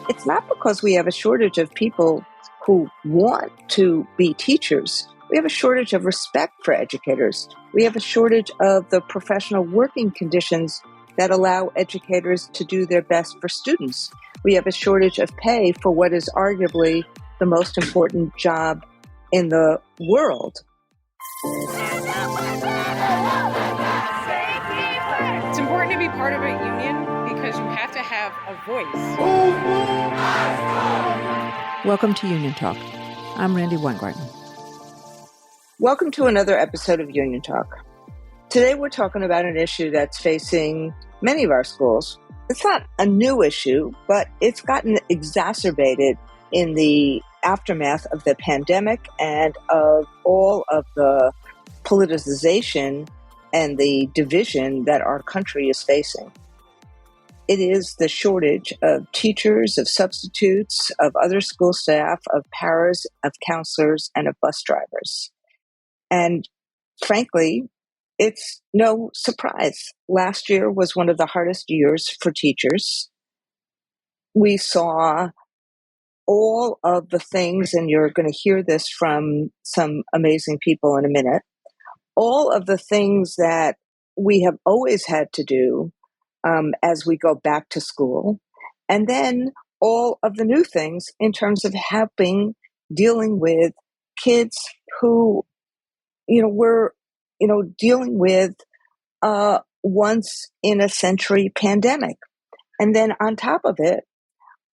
It's not because we have a shortage of people who want to be teachers. We have a shortage of respect for educators. We have a shortage of the professional working conditions that allow educators to do their best for students. We have a shortage of pay for what is arguably the most important job in the world. It's important to be part of a union because you have to have a voice. Welcome to Union Talk. I'm Randy Weingarten. Welcome to another episode of Union Talk. Today we're talking about an issue that's facing many of our schools. It's not a new issue, but it's gotten exacerbated in the aftermath of the pandemic and of all of the politicization and the division that our country is facing. It is the shortage of teachers, of substitutes, of other school staff, of paras, of counselors, and of bus drivers. And frankly, it's no surprise. Last year was one of the hardest years for teachers. We saw all of the things, and you're going to hear this from some amazing people in a minute, all of the things that we have always had to do as we go back to school, and then all of the new things in terms of dealing with kids who, we're, dealing with once in a century pandemic. And then on top of it,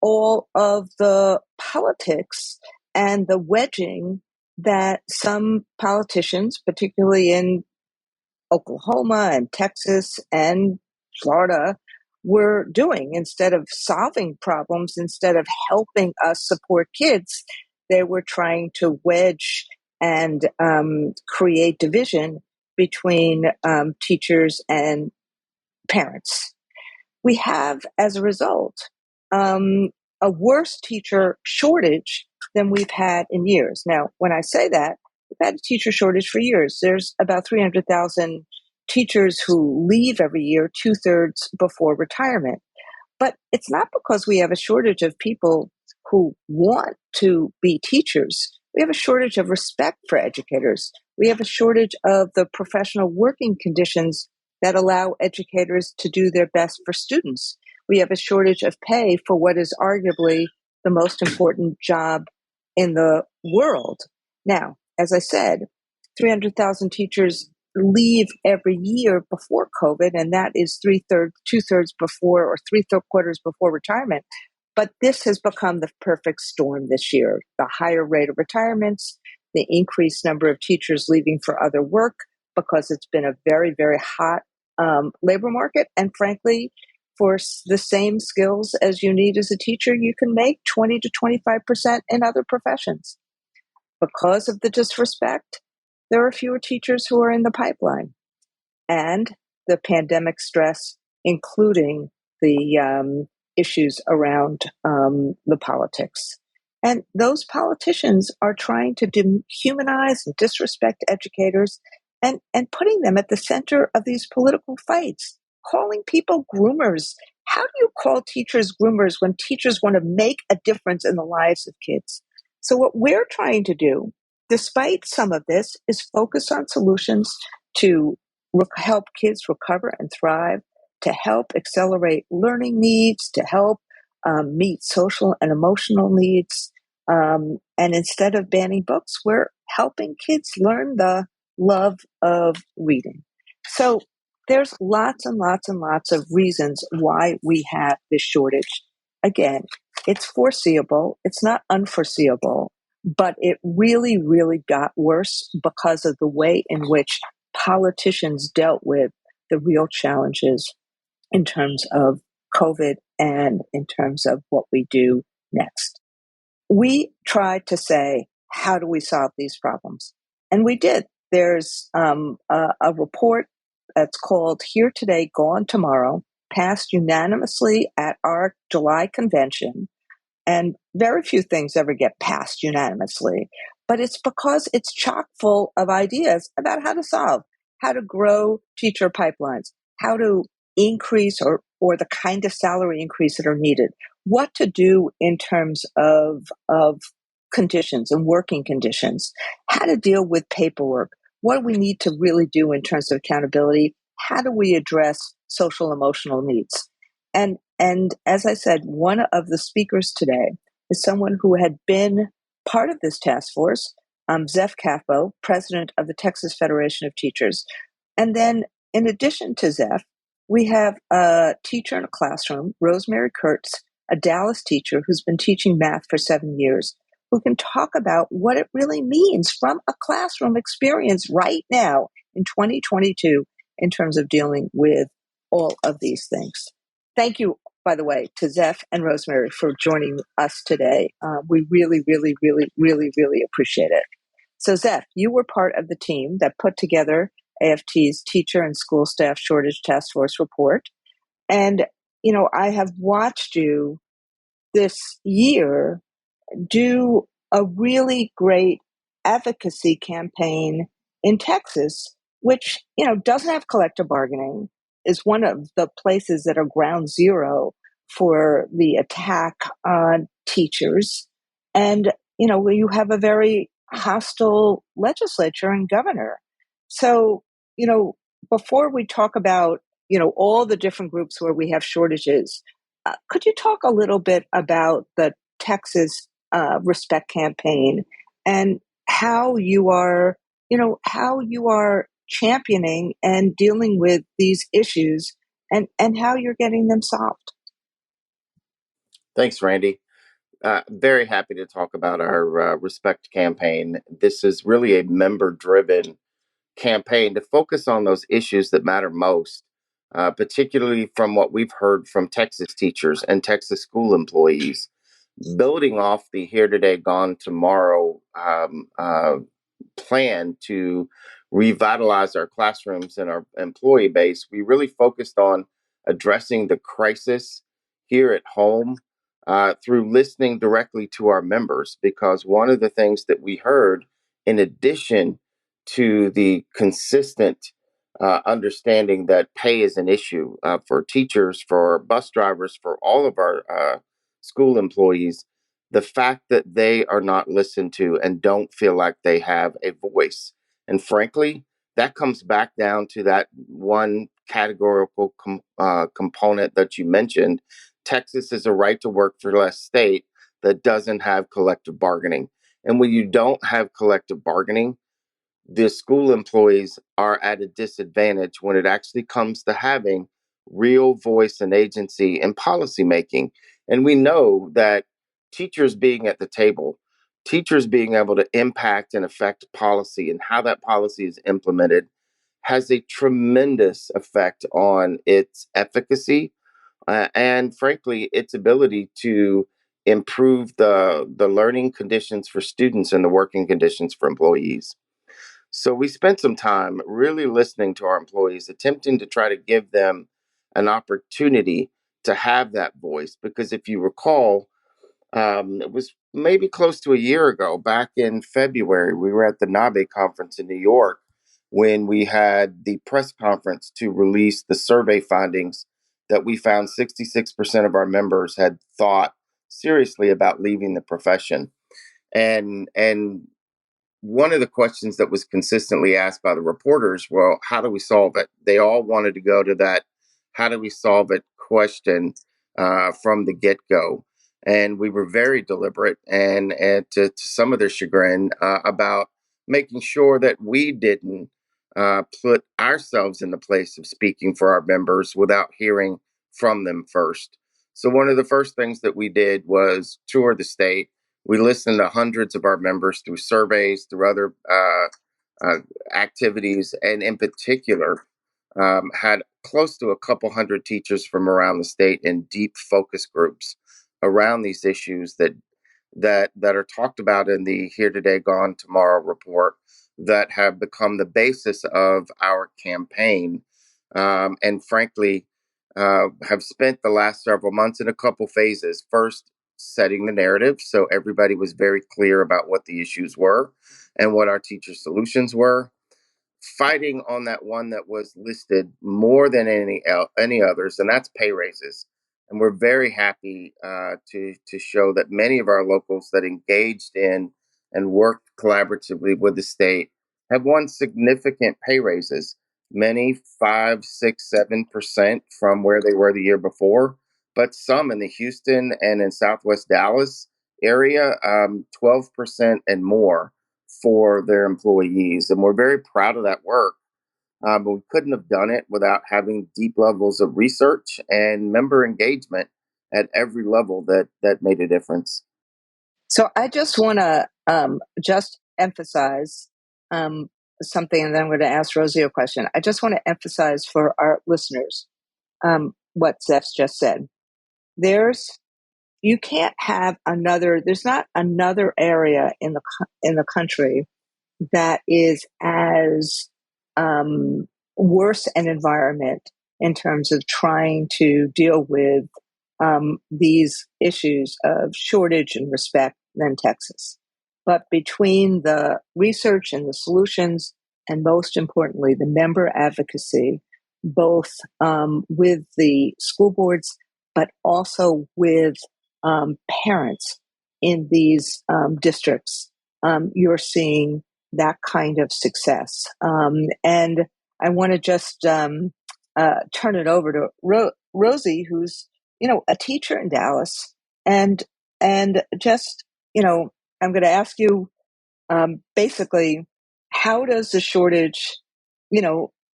all of the politics and the wedging that some politicians, particularly in Oklahoma and Texas and Florida, were doing. Instead of solving problems, instead of helping us support kids, they were trying to wedge and create division between teachers and parents. We have, as a result, a worse teacher shortage than we've had in years. Now, when I say that, we've had a teacher shortage for years. There's about 300,000 teachers who leave every year, 2/3 before retirement. But it's not because we have a shortage of people who want to be teachers. We have a shortage of respect for educators. We have a shortage of the professional working conditions that allow educators to do their best for students. We have a shortage of pay for what is arguably the most important job in the world. Now, as I said, 300,000 teachers leave every year before COVID, and that is 2/3 before, or 3/4 before retirement. But this has become the perfect storm this year. The higher rate of retirements, the increased number of teachers leaving for other work because it's been a very, very hot labor market. And frankly, for the same skills as you need as a teacher, you can make 20 to 25% in other professions. Because of the disrespect, there are fewer teachers who are in the pipeline. And the pandemic stress, including the issues around the politics. And those politicians are trying to dehumanize and disrespect educators and putting them at the center of these political fights, calling people groomers. How do you call teachers groomers when teachers want to make a difference in the lives of kids? So what we're trying to do, despite some of this, is focus on solutions to help kids recover and thrive, to help accelerate learning needs, to help meet social and emotional needs. And instead of banning books, we're helping kids learn the love of reading. So there's lots and lots and lots of reasons why we have this shortage. Again, it's foreseeable. It's not unforeseeable, but it really, really got worse because of the way in which politicians dealt with the real challenges in terms of COVID and in terms of what we do next. We tried to say, how do we solve these problems? And we did. There's a report that's called Here Today, Gone Tomorrow, passed unanimously at our July convention. And very few things ever get passed unanimously, but it's because it's chock full of ideas about how to solve, how to grow teacher pipelines, how to increase or the kind of salary increase that are needed, what to do in terms of conditions and working conditions, how to deal with paperwork, what do we need to really do in terms of accountability, how do we address social emotional needs. And as I said, one of the speakers today is someone who had been part of this task force, Zeph Capo, president of the Texas Federation of Teachers. And then in addition to Zeph, we have a teacher in a classroom, Rosemary Curts, a Dallas teacher who's been teaching math for 7 years, who can talk about what it really means from a classroom experience right now in 2022 in terms of dealing with all of these things. Thank you, by the way, to Zeph and Rosemary for joining us today. We really, really, really, really, really appreciate it. So, Zeph, you were part of the team that put together AFT's Teacher and School Staff Shortage Task Force report. And, I have watched you this year do a really great advocacy campaign in Texas, which, doesn't have collective bargaining, is one of the places that are ground zero for the attack on teachers. And, where you have a very hostile legislature and governor. So, before we talk about, all the different groups where we have shortages, could you talk a little bit about the Texas Respect campaign and how you are, championing and dealing with these issues and how you're getting them solved? Thanks, Randy. Very happy to talk about our Respect campaign. This is really a member driven campaign to focus on those issues that matter most, particularly from what we've heard from Texas teachers and Texas school employees. Building off the Here Today, Gone Tomorrow plan to revitalize our classrooms and our employee base, we really focused on addressing the crisis here at home through listening directly to our members. Because one of the things that we heard, in addition to the consistent understanding that pay is an issue for teachers, for bus drivers, for all of our school employees, the fact that they are not listened to and don't feel like they have a voice. And frankly, that comes back down to that one categorical component that you mentioned. Texas is a right to work for less state that doesn't have collective bargaining. And when you don't have collective bargaining, the school employees are at a disadvantage when it actually comes to having real voice and agency in policymaking. And we know that teachers being at the table, teachers being able to impact and affect policy and how that policy is implemented has a tremendous effect on its efficacy and frankly its ability to improve the learning conditions for students and the working conditions for employees. So we spent some time really listening to our employees, attempting to try to give them an opportunity to have that voice. Because if you recall, it was maybe close to a year ago, back in February, we were at the NABE conference in New York when we had the press conference to release the survey findings that we found 66% of our members had thought seriously about leaving the profession. And one of the questions that was consistently asked by the reporters, well, how do we solve it? They all wanted to go to that, how do we solve it question from the get go. And we were very deliberate and to some of their chagrin about making sure that we didn't put ourselves in the place of speaking for our members without hearing from them first. So, one of the first things that we did was tour the state. We listened to hundreds of our members through surveys, through other uh, activities, and in particular, had close to a couple hundred teachers from around the state in deep focus groups around these issues that are talked about in the Here Today, Gone Tomorrow report that have become the basis of our campaign. And frankly, have spent the last several months in a couple phases. First, setting the narrative so everybody was very clear about what the issues were and what our teacher solutions were. Fighting on that one that was listed more than any others, and that's pay raises. And we're very happy to show that many of our locals that engaged in and worked collaboratively with the state have won significant pay raises, many 5, 6, 7% from where they were the year before, but some in the Houston and in Southwest Dallas area, 12% and more for their employees. And we're very proud of that work. But we couldn't have done it without having deep levels of research and member engagement at every level that made a difference. So I just want to just emphasize something, and then I'm going to ask Rosie a question. I just want to emphasize for our listeners what Zeph's just said. You can't have there's not another area in the country that is as worse an environment in terms of trying to deal with these issues of shortage and respect than Texas. But between the research and the solutions, and most importantly, the member advocacy, both with the school boards, but also with parents in these districts, you're seeing that kind of success. And I want to just turn it over to Rosie, who's a teacher in Dallas, and just I'm going to ask you basically, how does the shortage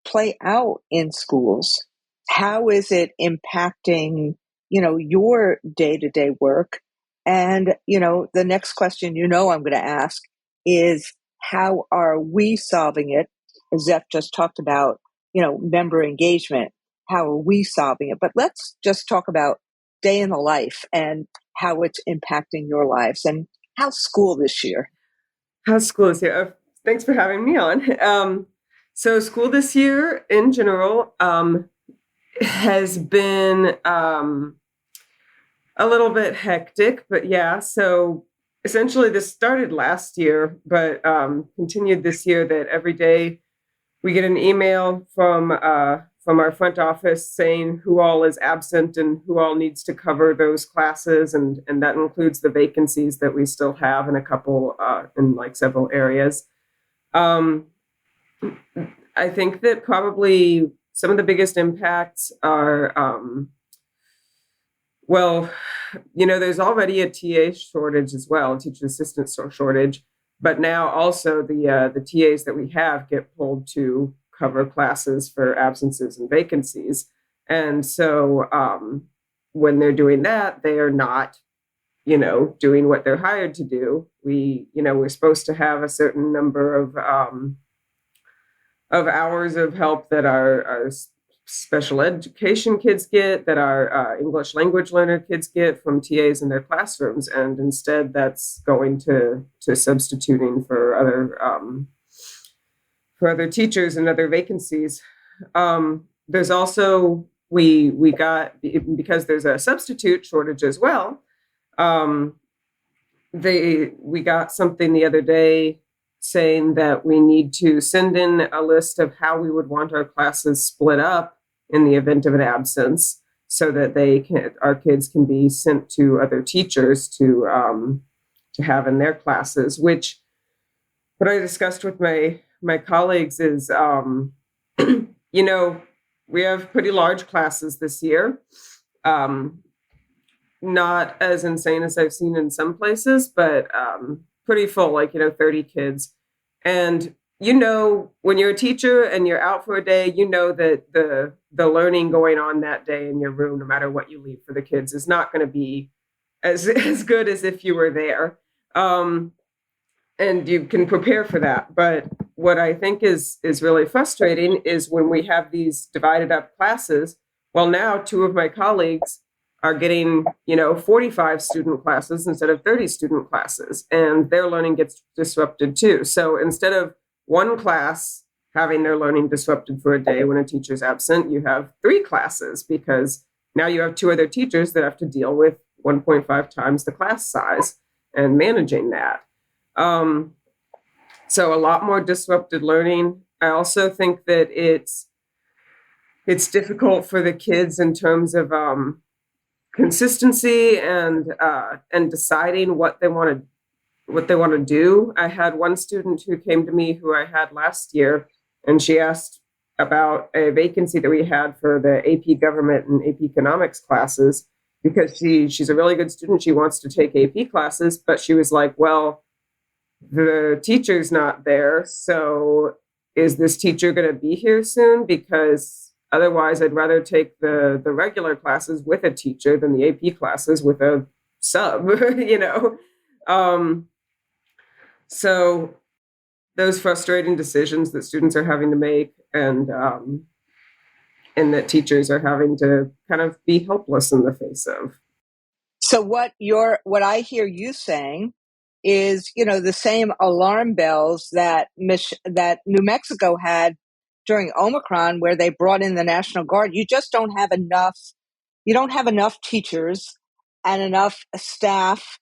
play out in schools? How is it impacting your day-to-day work? And the next question I'm going to ask is, how are we solving it? As Zeph just talked about, member engagement. How are we solving it? But let's just talk about day in the life and how it's impacting your lives. And how's school this year? How's school this year? Thanks for having me on. So school this year in general has been a little bit hectic, but yeah. So essentially this started last year, but continued this year, that every day we get an email from our front office saying who all is absent and who all needs to cover those classes. And that includes the vacancies that we still have in a couple, in like several areas. I think that probably some of the biggest impacts are, there's already a TA shortage as well, a teacher assistant shortage. But now also the TAs that we have get pulled to cover classes for absences and vacancies. And so when they're doing that, they are not, doing what they're hired to do. We're supposed to have a certain number of hours of help that our special education kids get, that our English language learner kids get from TAs in their classrooms. And instead that's going to substituting for other teachers and other vacancies. There's also, we got, because there's a substitute shortage as well, we got something the other day saying that we need to send in a list of how we would want our classes split up in the event of an absence, so that our kids can be sent to other teachers to have in their classes. Which, what I discussed with my colleagues is, we have pretty large classes this year. Not as insane as I've seen in some places, but pretty full, 30 kids. And when you're a teacher and you're out for a day, that the learning going on that day in your room, no matter what you leave for the kids, is not going to be as good as if you were there. And you can prepare for that. But what I think is really frustrating is when we have these divided up classes. Well, now 2 of my colleagues are getting, 45 student classes instead of 30 student classes, and their learning gets disrupted too. So instead of one class having their learning disrupted for a day when a teacher's absent, you have 3 classes, because now you have 2 other teachers that have to deal with 1.5 times the class size and managing that. So a lot more disrupted learning. I also think that it's difficult for the kids in terms of consistency and deciding what they want to do. I had one student who came to me who I had last year, and she asked about a vacancy that we had for the AP Government and AP Economics classes, because she's a really good student. She wants to take AP classes, but she was like, well, the teacher's not there, so is this teacher going to be here soon? Because otherwise I'd rather take the regular classes with a teacher than the AP classes with a sub, So those frustrating decisions that students are having to make, and that teachers are having to kind of be helpless in the face of. So what I hear you saying is, the same alarm bells that New Mexico had during Omicron, where they brought in the National Guard. You just don't have enough. You don't have enough teachers and enough staff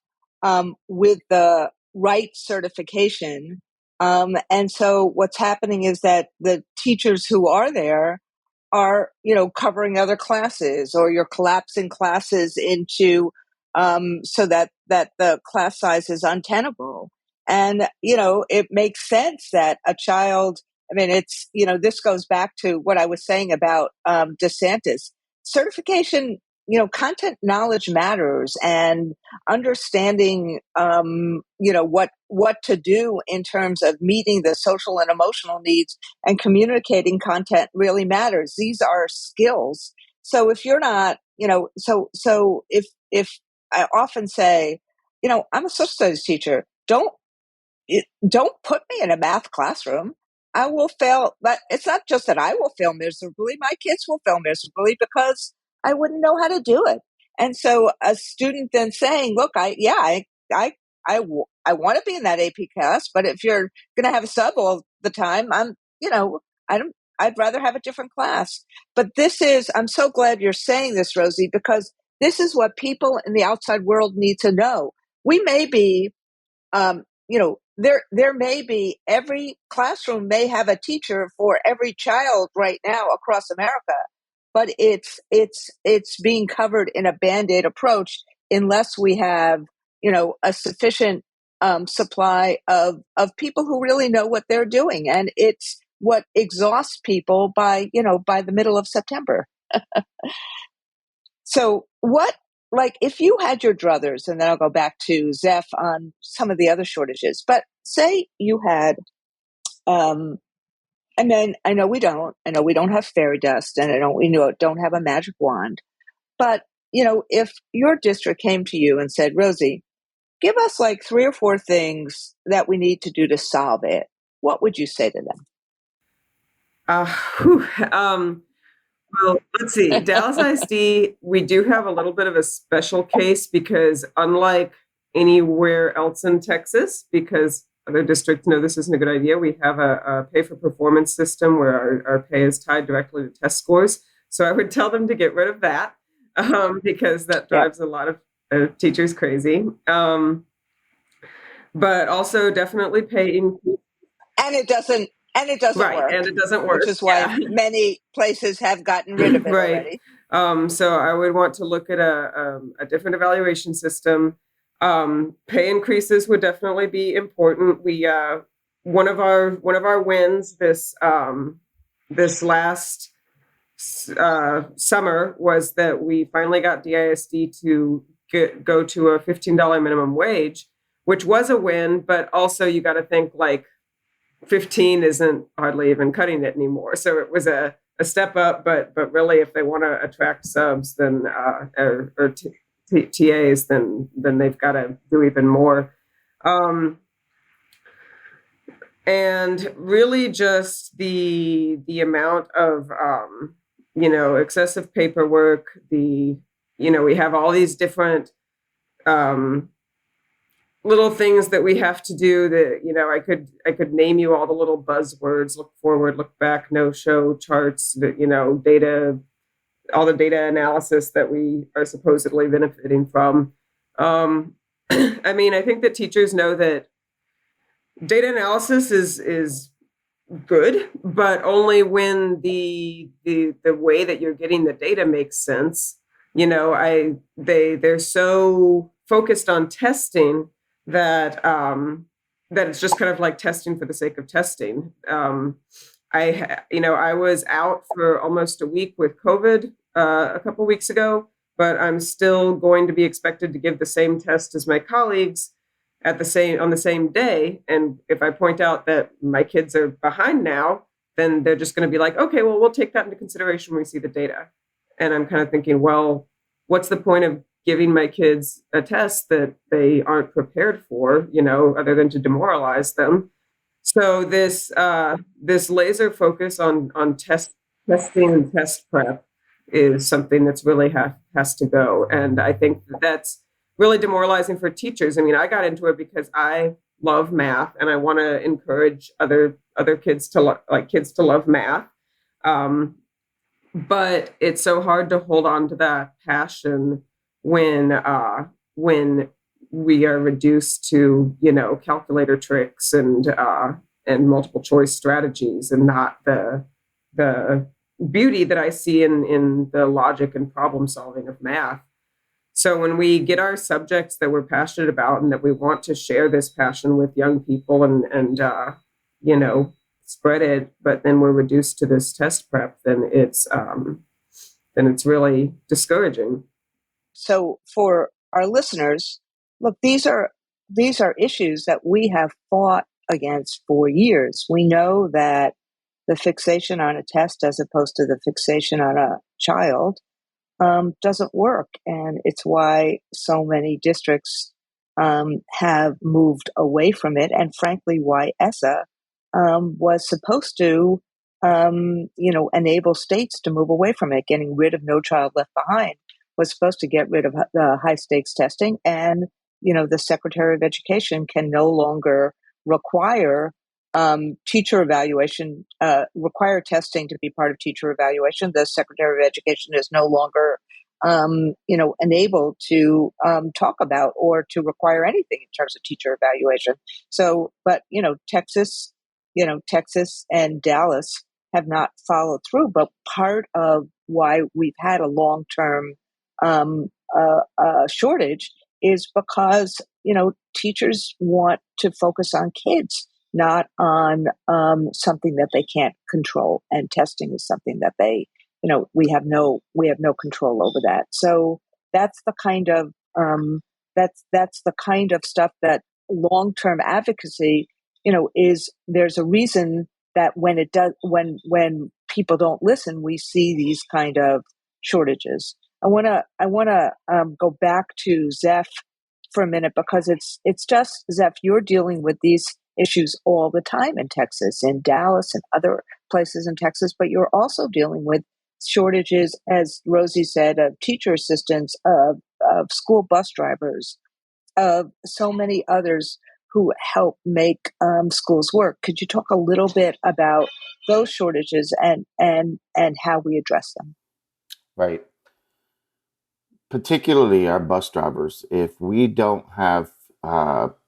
with the right certification. And so what's happening is that the teachers who are there are, covering other classes, or you're collapsing classes into so that the class size is untenable. And, it makes sense that a child, it's, this goes back to what I was saying about DeSantis. Certification, content knowledge matters, and understanding, what to do in terms of meeting the social and emotional needs and communicating content really matters. These are skills. So if you're not, so if I often say, I'm a social studies teacher, don't put me in a math classroom. I will fail. But it's not just that I will fail miserably. My kids will fail miserably because I wouldn't know how to do it. And so a student then saying, look, I want to be in that AP class, but if you're going to have a sub all the time, I'd rather have a different class. But I'm so glad you're saying this, Rosie, because this is what people in the outside world need to know. We may be, there may be, every classroom may have a teacher for every child right now across America, but it's being covered in a Band-Aid approach unless we have, a sufficient supply of people who really know what they're doing. And it's what exhausts people by the middle of September. So if you had your druthers, and then I'll go back to Zeph on some of the other shortages, but say you had, I know we don't have fairy dust, and we don't have a magic wand, but, if your district came to you and said, Rosie, give us like 3 or 4 things that we need to do to solve it, what would you say to them? Well, let's see. Dallas ISD, we do have a little bit of a special case, because unlike anywhere else in Texas, because other districts know this isn't a good idea, we have a pay for performance system where our pay is tied directly to test scores. So I would tell them to get rid of that, because that drives a lot of teachers crazy. But also definitely pay increase. And it doesn't work. And it doesn't work. Which is why many places have gotten rid of it already. So I would want to look at a different evaluation system. Pay increases would definitely be important. We one of our wins this last summer was that we finally got DISD to go to a $15 minimum wage, which was a win, but also you got to think, like, 15 isn't hardly even cutting it anymore. So it was a step up, but really, if they want to attract subs, then or TAs, then they've got to do even more. And really just the amount of excessive paperwork. We have all these different little things that we have to do that, I could name you all the little buzzwords: look forward, look back, no show charts, data, all the data analysis that we are supposedly benefiting from. I think that teachers know that data analysis is good, but only when the way that you're getting the data makes sense. they're so focused on testing that that it's just kind of like testing for the sake of testing. I was out for almost a week with COVID a couple weeks ago, but I'm still going to be expected to give the same test as my colleagues on the same day. And if I point out that my kids are behind now, then they're just going to be like, okay, well, we'll take that into consideration when we see the data. And I'm kind of thinking, well, what's the point of giving my kids a test that they aren't prepared for, other than to demoralize them? So this laser focus on testing and test prep is something that's really has to go. And I think that's really demoralizing for teachers. I mean, I got into it because I love math and I want to encourage other kids to kids to love math. But it's so hard to hold on to that passion when we are reduced to calculator tricks and multiple choice strategies, and not the beauty that I see in the logic and problem solving of math. So when we get our subjects that we're passionate about and that we want to share this passion with young people and spread it, but then we're reduced to this test prep, then it's really discouraging. So for our listeners, look, these are issues that we have fought against for years. We know that the fixation on a test as opposed to the fixation on a child doesn't work. And it's why so many districts have moved away from it. And frankly, why ESSA was supposed to, enable states to move away from it. Getting rid of No Child Left Behind was supposed to get rid of the high stakes testing. And, the Secretary of Education can no longer require teacher evaluation, require testing to be part of teacher evaluation. The Secretary of Education is no longer, enabled to talk about or to require anything in terms of teacher evaluation. So, but Texas and Dallas have not followed through. But part of why we've had a long-term shortage is because teachers want to focus on kids, not on something that they can't control. And testing is something that we have no control over that. So that's the kind of that's the kind of stuff that long-term advocacy, is. There's a reason that when people don't listen, we see these kind of shortages. I want to go back to Zeph for a minute, because it's just, Zeph, you're dealing with these issues all the time in Texas, in Dallas and other places in Texas, but you're also dealing with shortages, as Rosie said, of teacher assistants, of school bus drivers, of so many others who help make schools work. Could you talk a little bit about those shortages and how we address them? Right. Particularly our bus drivers. If we don't have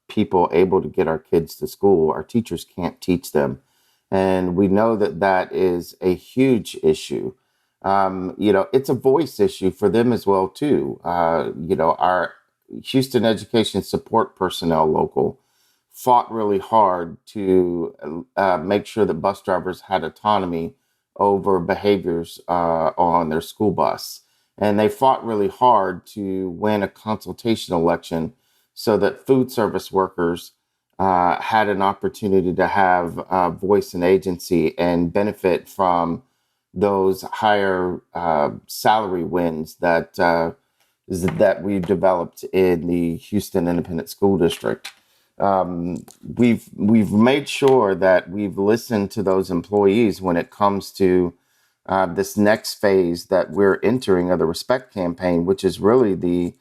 people able to get our kids to school, our teachers can't teach them. And we know that is a huge issue. It's a voice issue for them as well, too. Our Houston Education Support Personnel local fought really hard to make sure that bus drivers had autonomy over behaviors on their school bus. And they fought really hard to win a consultation election so that food service workers had an opportunity to have voice and agency and benefit from those higher salary wins that we've developed in the Houston Independent School District. We've made sure that we've listened to those employees when it comes to this next phase that we're entering of the Respect campaign, which is really the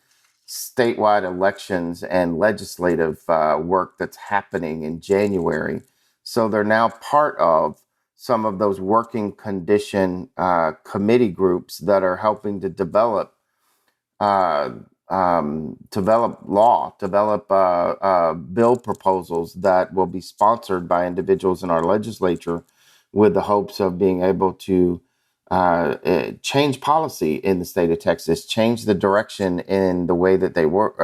statewide elections and legislative work that's happening in January. So they're now part of some of those working condition committee groups that are helping to develop bill proposals that will be sponsored by individuals in our legislature, with the hopes of being able to change policy in the state of Texas, change the direction in the way that they work,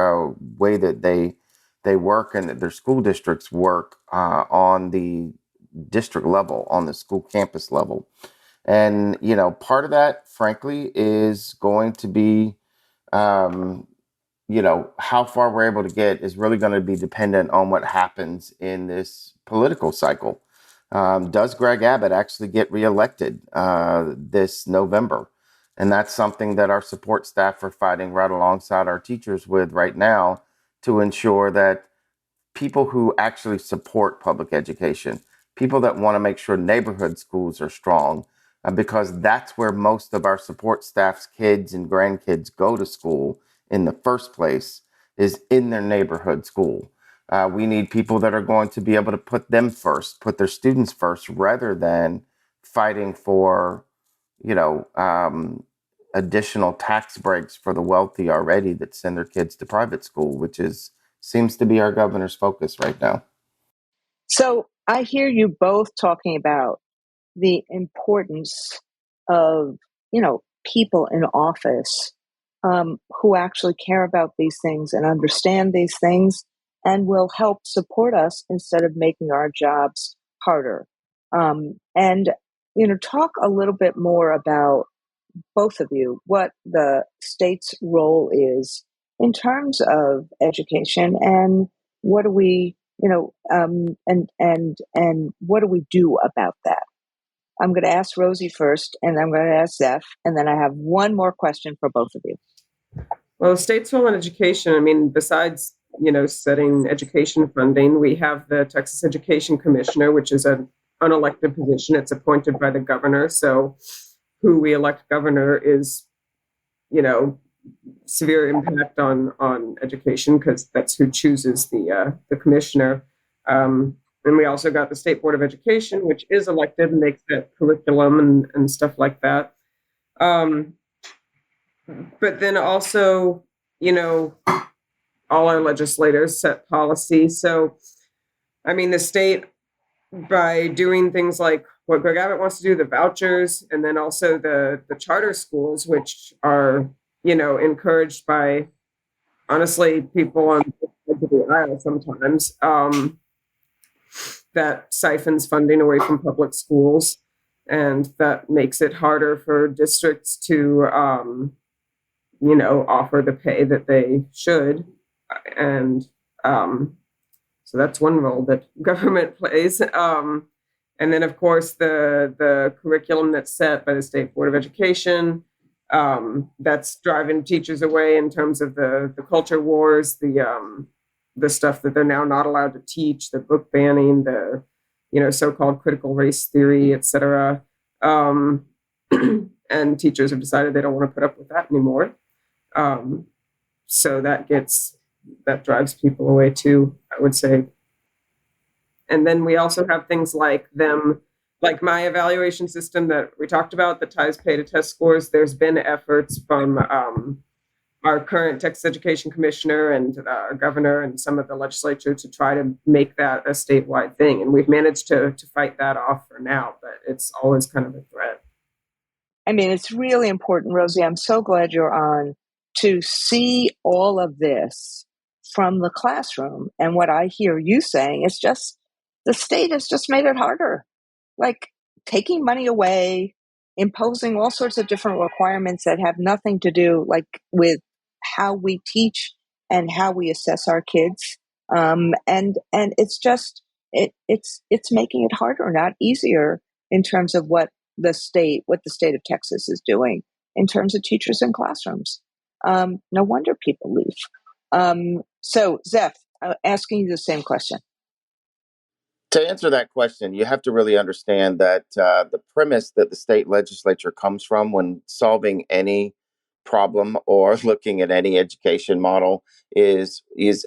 they work, and that their school districts work on the district level, on the school campus level. And part of that, frankly, is going to be how far we're able to get is really going to be dependent on what happens in this political cycle. Does Greg Abbott actually get reelected this November? And that's something that our support staff are fighting right alongside our teachers with right now, to ensure that people who actually support public education, people that want to make sure neighborhood schools are strong, because that's where most of our support staff's kids and grandkids go to school in the first place, is in their neighborhood school. We need people that are going to be able to put them first, put their students first, rather than fighting for, additional tax breaks for the wealthy already that send their kids to private school, which seems to be our governor's focus right now. So I hear you both talking about the importance of, people in office who actually care about these things and understand these things and will help support us instead of making our jobs harder. And, talk a little bit more about, both of you, what the state's role is in terms of education, and what do we, and what do we do about that? I'm going to ask Rosie first, and I'm going to ask Zeph, and then I have one more question for both of you. Well, the state's role in education, I mean, besides, setting education funding, we have the Texas Education Commissioner, which is an unelected position. It's appointed by the governor. So who we elect governor is, severe impact on education, because that's who chooses the commissioner. And we also got the State Board of Education, which is elected and makes that curriculum and stuff like that. But then also, all our legislators set policy. So, I mean, the state, by doing things like what Greg Abbott wants to do, the vouchers, and then also the charter schools, which are, encouraged by, honestly, people on the aisle sometimes, that siphons funding away from public schools, and that makes it harder for districts to, offer the pay that they should. And so that's one role that government plays. And then, of course, the curriculum that's set by the State Board of Education, that's driving teachers away in terms of the culture wars, the stuff that they're now not allowed to teach, the book banning, the so-called critical race theory, et cetera. And teachers have decided they don't want to put up with that anymore. So that drives people away too, I would say. And then we also have things like my evaluation system that we talked about that ties pay to test scores. There's been efforts from our current Texas Education Commissioner and our governor and some of the legislature to try to make that a statewide thing. And we've managed to fight that off for now, but it's always kind of a threat. I mean, it's really important, Rosie. I'm so glad you're on, to see all of this from the classroom. And what I hear you saying is just, the state has just made it harder, like taking money away, imposing all sorts of different requirements that have nothing to do with how we teach and how we assess our kids. And it's just, it's making it harder, not easier, in terms of what the state of Texas is doing in terms of teachers in classrooms. No wonder people leave. So Zeph, asking you the same question. To answer that question, you have to really understand that the premise that the state legislature comes from when solving any problem or looking at any education model is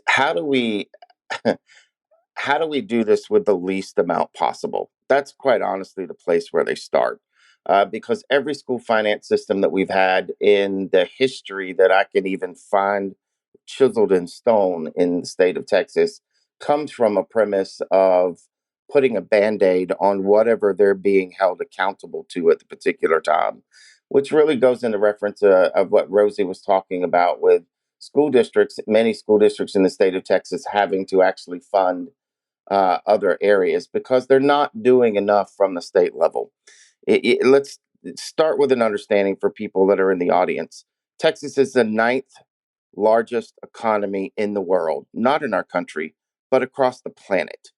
how do we how do we do this with the least amount possible? That's quite honestly the place where they start. Because every school finance system that we've had in the history that I can even find chiseled in stone in the state of Texas comes from a premise of putting a Band-Aid on whatever they're being held accountable to at the particular time, which really goes into reference of what Rosie was talking about with school districts, many school districts in the state of Texas having to actually fund other areas because they're not doing enough from the state level. Let's start with an understanding for people that are in the audience. Texas is the ninth largest economy in the world, not in our country, but across the planet.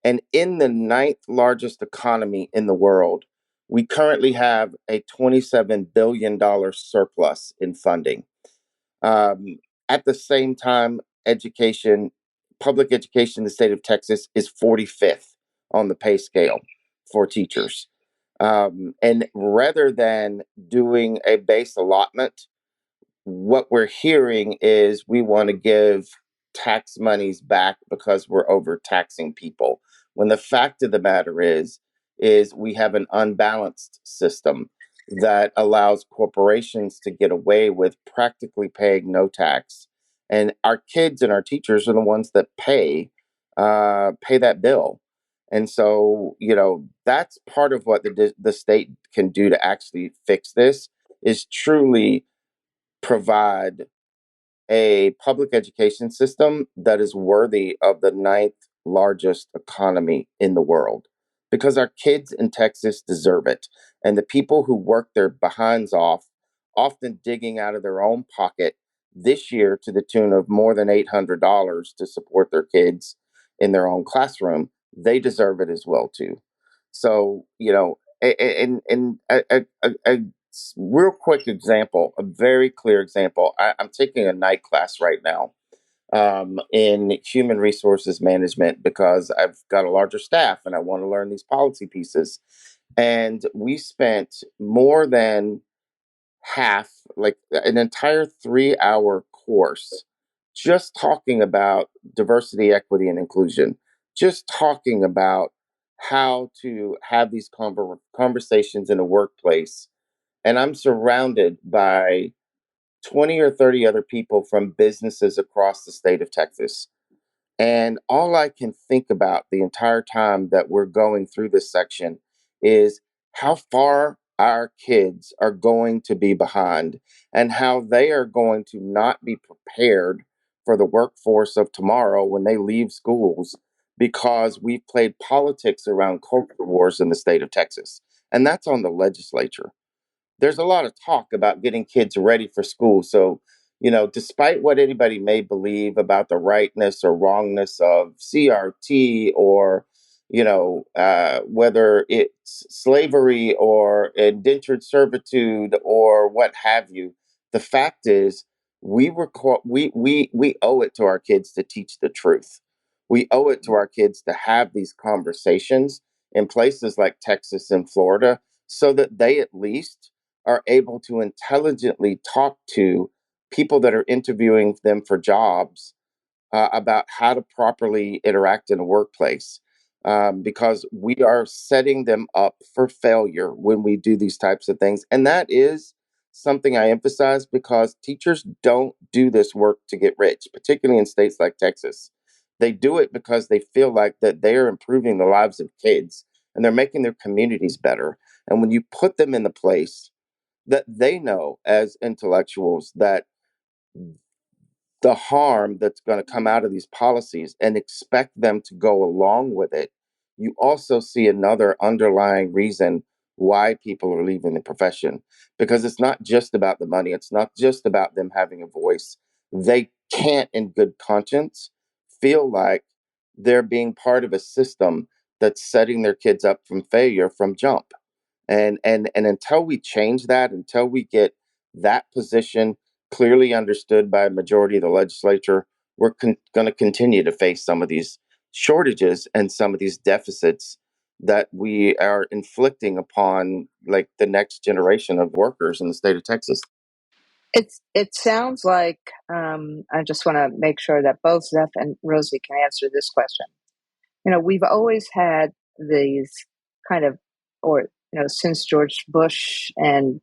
And in the ninth largest economy in the world, we currently have a $27 billion surplus in funding. At the same time, public education in the state of Texas is 45th on the pay scale for teachers. And rather than doing a base allotment, what we're hearing is we want to give tax monies back because we're overtaxing people. When the fact of the matter is we have an unbalanced system that allows corporations to get away with practically paying no tax, and our kids and our teachers are the ones that pay that bill. And so, that's part of what the state can do to actually fix this is truly provide a public education system that is worthy of the ninth largest economy in the world because our kids in Texas deserve it. And the people who work their behinds off, often digging out of their own pocket this year to the tune of more than $800 to support their kids in their own classroom, they deserve it as well too. So, a real quick example, a very clear example. I'm taking a night class right now in human resources management because I've got a larger staff and I want to learn these policy pieces. And we spent more than half, like an entire 3-hour course, just talking about diversity, equity, and inclusion, just talking about how to have these conversations in a workplace. And I'm surrounded by 20 or 30 other people from businesses across the state of Texas. And all I can think about the entire time that we're going through this section is how far our kids are going to be behind and how they are going to not be prepared for the workforce of tomorrow when they leave schools because we've played politics around culture wars in the state of Texas. And that's on the legislature. There's a lot of talk about getting kids ready for school. So, despite what anybody may believe about the rightness or wrongness of CRT or, whether it's slavery or indentured servitude or what have you, the fact is we owe it to our kids to teach the truth. We owe it to our kids to have these conversations in places like Texas and Florida so that they at least are able to intelligently talk to people that are interviewing them for jobs about how to properly interact in a workplace. Because we are setting them up for failure when we do these types of things. And that is something I emphasize because teachers don't do this work to get rich, particularly in states like Texas. They do it because they feel like that they are improving the lives of kids and they're making their communities better. And when you put them in the place that they know as intellectuals that the harm that's going to come out of these policies and expect them to go along with it, you also see another underlying reason why people are leaving the profession. Because it's not just about the money, it's not just about them having a voice. They can't, in good conscience, feel like they're being part of a system that's setting their kids up from failure from jump. And until we change that, until we get that position clearly understood by a majority of the legislature, we're going to continue to face some of these shortages and some of these deficits that we are inflicting upon like the next generation of workers in the state of Texas. It sounds like I just want to make sure that both Zeph and Rosie can answer this question. We've always had these kind of, or since George Bush, and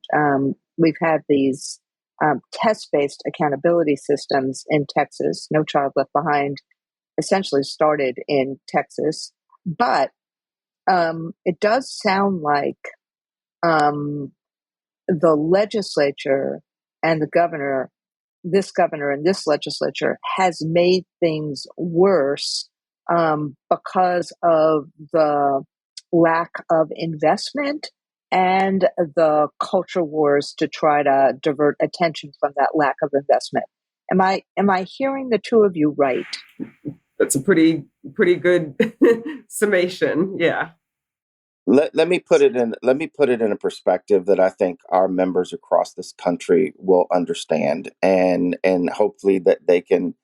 we've had these test-based accountability systems in Texas. No Child Left Behind essentially started in Texas, but it does sound like um, the legislature and the governor, this governor and this legislature, has made things worse because of the lack of investment and the culture wars to try to divert attention from that lack of investment. Am I hearing the two of you right? That's a pretty good summation. Yeah. Let me put it in a perspective that I think our members across this country will understand, and hopefully that they can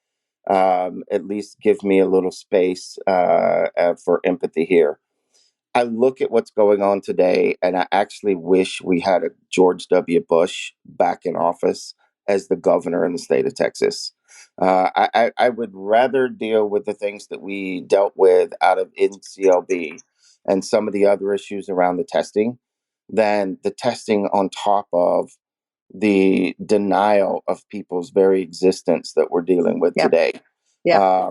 at least give me a little space for empathy here. I look at what's going on today, and I actually wish we had a George W. Bush back in office as the governor in the state of Texas. I would rather deal with the things that we dealt with out of NCLB and some of the other issues around the testing than the testing on top of the denial of people's very existence that we're dealing with Yeah. today. Yeah.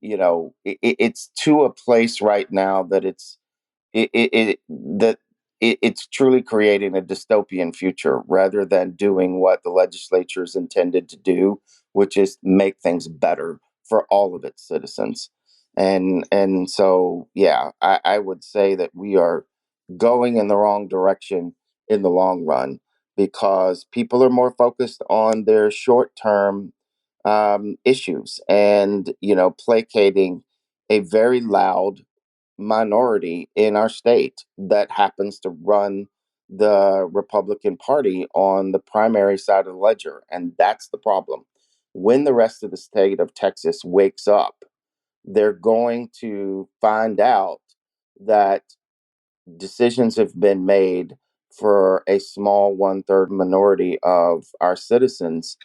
It's to a place right now that it's truly creating a dystopian future rather than doing what the legislature is intended to do, which is make things better for all of its citizens. And so, yeah, I would say that we are going in the wrong direction in the long run because people are more focused on their short term issues and, placating a very loud minority in our state that happens to run the Republican Party on the primary side of the ledger. And that's the problem. When the rest of the state of Texas wakes up, they're going to find out that decisions have been made for a small one-third minority of our citizens.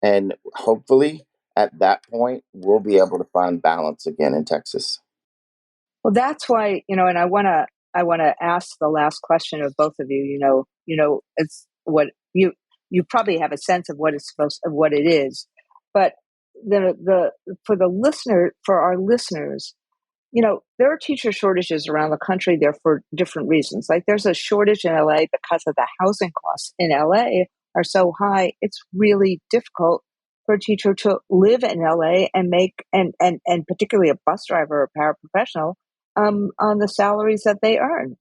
And hopefully at that point, we'll be able to find balance again in Texas. Well, that's why, and I want to ask the last question of both of you. It's what you probably have a sense of what it is, but the for our listeners, there are teacher shortages around the country there for different reasons. Like there's a shortage in LA because of the housing costs in LA are so high. It's really difficult for a teacher to live in LA and make, and particularly a bus driver or paraprofessional, on the salaries that they earn.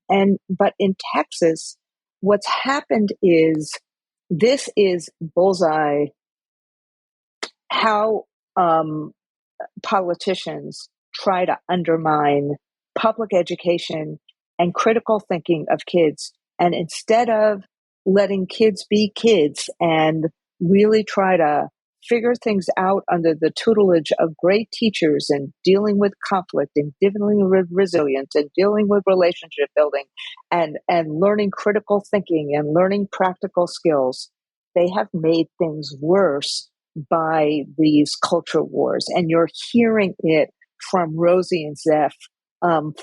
But in Texas, what's happened is this is bullseye how, politicians try to undermine public education and critical thinking of kids. And instead of letting kids be kids and really try to figure things out under the tutelage of great teachers and dealing with conflict and dealing with resilience and dealing with relationship building and learning critical thinking and learning practical skills, they have made things worse by these culture wars. And you're hearing it from Rosie and Zeph,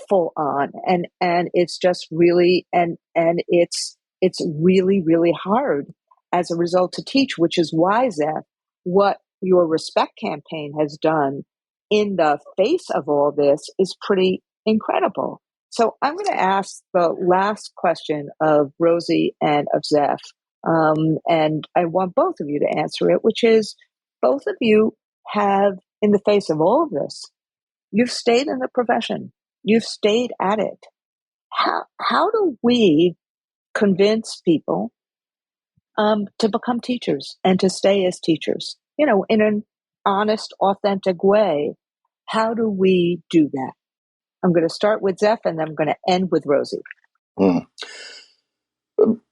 full on. And it's just really, and it's really, really hard as a result to teach, which is why, Zeph, what your Respect campaign has done in the face of all this is pretty incredible. So I'm going to ask the last question of Rosie and of Zeph. And I want both of you to answer it, which is both of you have, in the face of all of this, you've stayed in the profession, you've stayed at it. How do we convince people to become teachers and to stay as teachers, in an honest, authentic way? How do we do that? I'm going to start with Zeph and then I'm going to end with Rosie. Mm.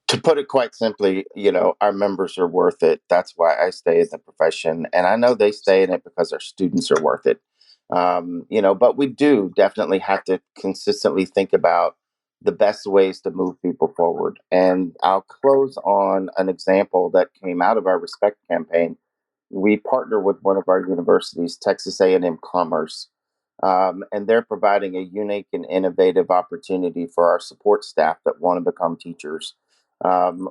To put it quite simply, our members are worth it. That's why I stay in the profession. And I know they stay in it because our students are worth it. But we do definitely have to consistently think about the best ways to move people forward. And I'll close on an example that came out of our Respect campaign. We partner with one of our universities, Texas A&M Commerce, and they're providing a unique and innovative opportunity for our support staff that want to become teachers,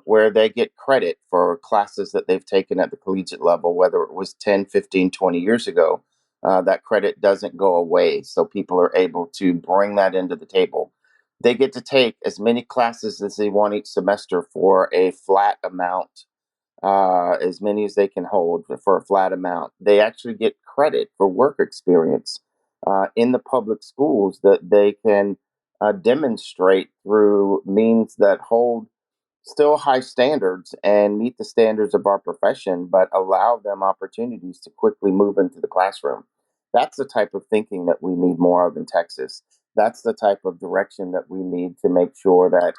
where they get credit for classes that they've taken at the collegiate level, whether it was 10, 15, 20 years ago. That credit doesn't go away. So people are able to bring that into the table. They get to take as many classes as they want each semester for a flat amount, as many as they can hold for a flat amount. They actually get credit for work experience in the public schools that they can demonstrate through means that hold still high standards and meet the standards of our profession, but allow them opportunities to quickly move into the classroom. That's the type of thinking that we need more of in Texas. That's the type of direction that we need to make sure that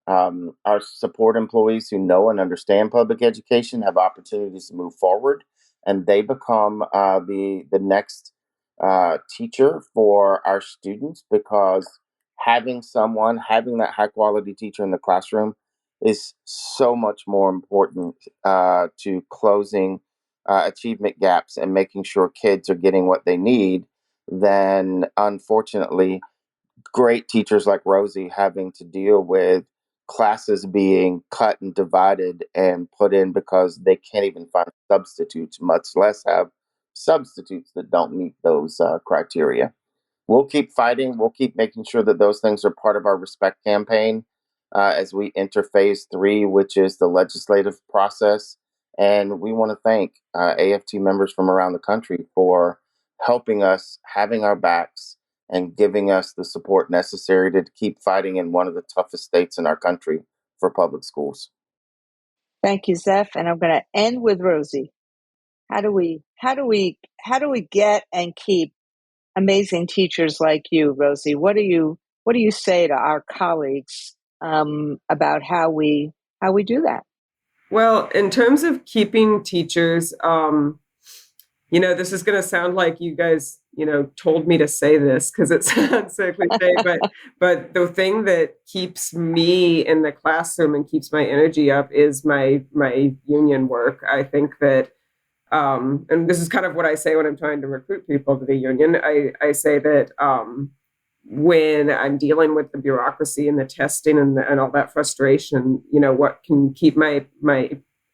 our support employees who know and understand public education have opportunities to move forward, and they become the next teacher for our students, because having that high quality teacher in the classroom is so much more important to closing achievement gaps and making sure kids are getting what they need than, unfortunately, great teachers like Rosie having to deal with classes being cut and divided and put in because they can't even find substitutes, much less have substitutes that don't meet those criteria. We'll keep fighting. We'll keep making sure that those things are part of our respect campaign as we enter phase three, which is the legislative process. And we want to thank AFT members from around the country for helping us, having our backs, and giving us the support necessary to keep fighting in one of the toughest states in our country for public schools. Thank you, Zeph. And I'm going to end with Rosie. How do we get and keep amazing teachers like you, Rosie? What do you say to our colleagues about how we do that? Well, in terms of keeping teachers, this is going to sound like you guys, told me to say this because it sounds so cliche, but the thing that keeps me in the classroom and keeps my energy up is my union work. I think that, and this is kind of what I say when I'm trying to recruit people to the union. I say that when I'm dealing with the bureaucracy and the testing and all that frustration, what can keep my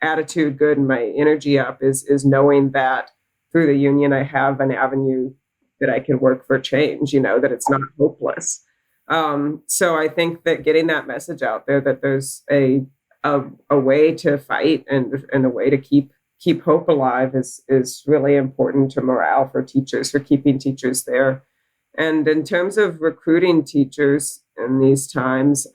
attitude good and my energy up is knowing that through the union, I have an avenue that I can work for change, that it's not hopeless. So I think that getting that message out there, that there's a way to fight and a way to keep hope alive is really important to morale for teachers, for keeping teachers there. And in terms of recruiting teachers in these times,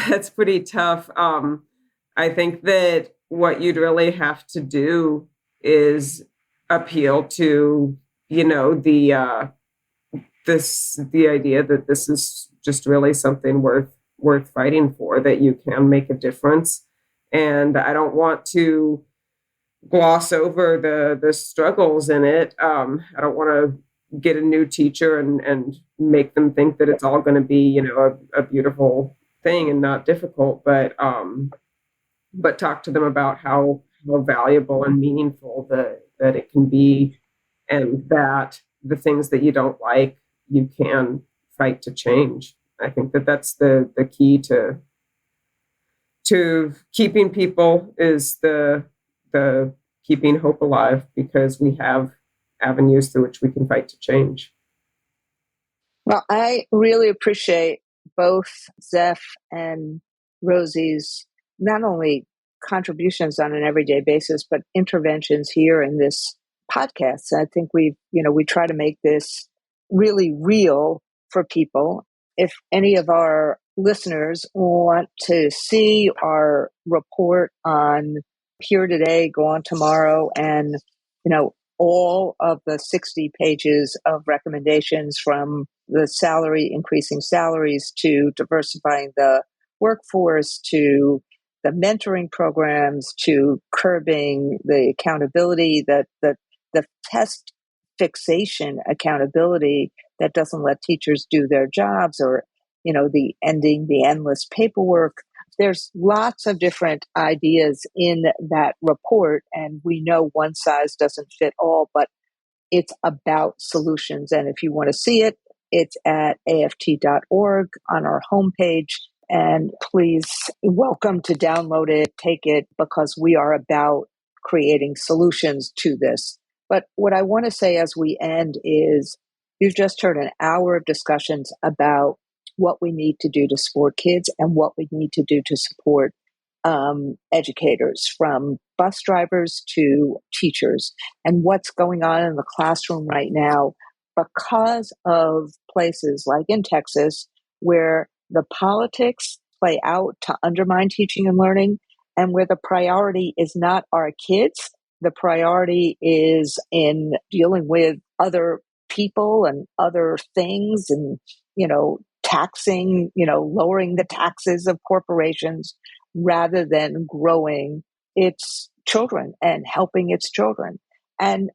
that's pretty tough. I think that what you'd really have to do is appeal to, the idea that this is just really something worth fighting for, that you can make a difference. And I don't want to gloss over the struggles in it. I don't want to get a new teacher and make them think that it's all going to be, a beautiful thing and not difficult, but talk to them about how valuable and meaningful that it can be, and that the things that you don't like, you can fight to change. I think that that's the key to keeping people, is the keeping hope alive, because we have avenues through which we can fight to change. Well, I really appreciate both Zeph and Rosie's not only contributions on an everyday basis, but interventions here in this podcast. I think we try to make this really real for people. If any of our listeners want to see our report on Here Today, Gone Tomorrow, and all of the 60 pages of recommendations, from the increasing salaries, to diversifying the workforce, to the mentoring programs, to curbing the accountability, the test fixation accountability that doesn't let teachers do their jobs, or the ending the endless paperwork. There's lots of different ideas in that report, and we know one size doesn't fit all, but it's about solutions. And if you want to see it, it's at aft.org on our homepage. And please, welcome to download it, take it, because we are about creating solutions to this. But what I want to say as we end is, You've just heard an hour of discussions about what we need to do to support kids and what we need to do to support educators, from bus drivers to teachers, and what's going on in the classroom right now because of places like in Texas where the politics play out to undermine teaching and learning, and where the priority is not our kids. The priority is in dealing with other people and other things, and, taxing, lowering the taxes of corporations rather than growing its children and helping its children. And,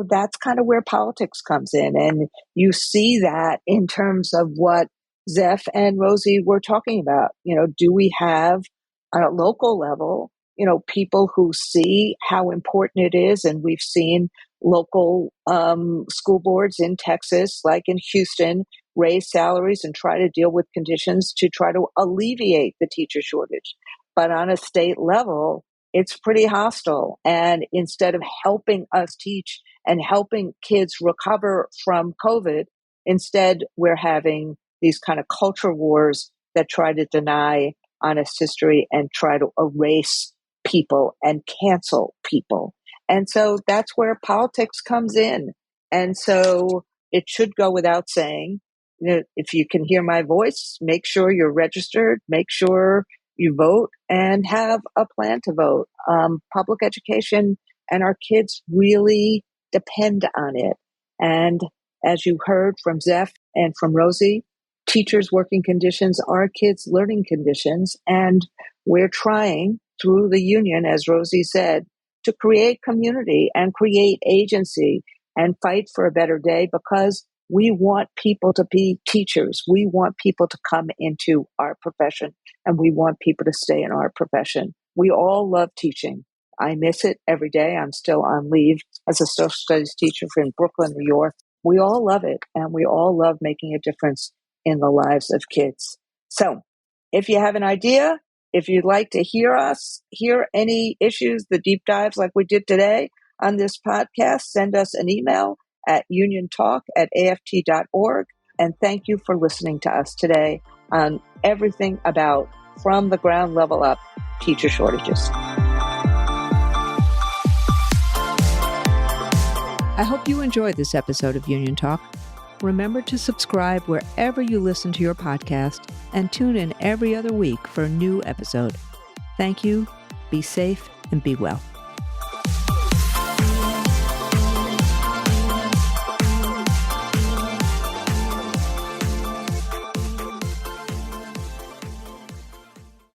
that's kind of where politics comes in. And you see that in terms of what Zeph and Rosie were talking about. Do we have on a local level, people who see how important it is? And we've seen local school boards in Texas, like in Houston, raise salaries and try to deal with conditions to try to alleviate the teacher shortage. But on a state level, it's pretty hostile. And instead of helping us teach and helping kids recover from COVID, instead we're having these kind of culture wars that try to deny honest history and try to erase people and cancel people. And so that's where politics comes in. And so it should go without saying, if you can hear my voice, make sure you're registered, make sure you vote, and have a plan to vote. Public education and our kids really depend on it. And as you heard from Zeph and from Rosie, teachers' working conditions are kids' learning conditions. And we're trying through the union, as Rosie said, to create community and create agency and fight for a better day, because we want people to be teachers. We want people to come into our profession, and we want people to stay in our profession. We all love teaching. I miss it every day. I'm still on leave as a social studies teacher in Brooklyn, New York. We all love it, and we all love making a difference in the lives of kids. So if you have an idea, if you'd like to hear any issues, the deep dives like we did today on this podcast, send us an email at uniontalk@aft.org. And thank you for listening to us today on everything about from the ground level up teacher shortages. I hope you enjoyed this episode of Union Talk. Remember to subscribe wherever you listen to your podcast and tune in every other week for a new episode. Thank you, be safe, and be well.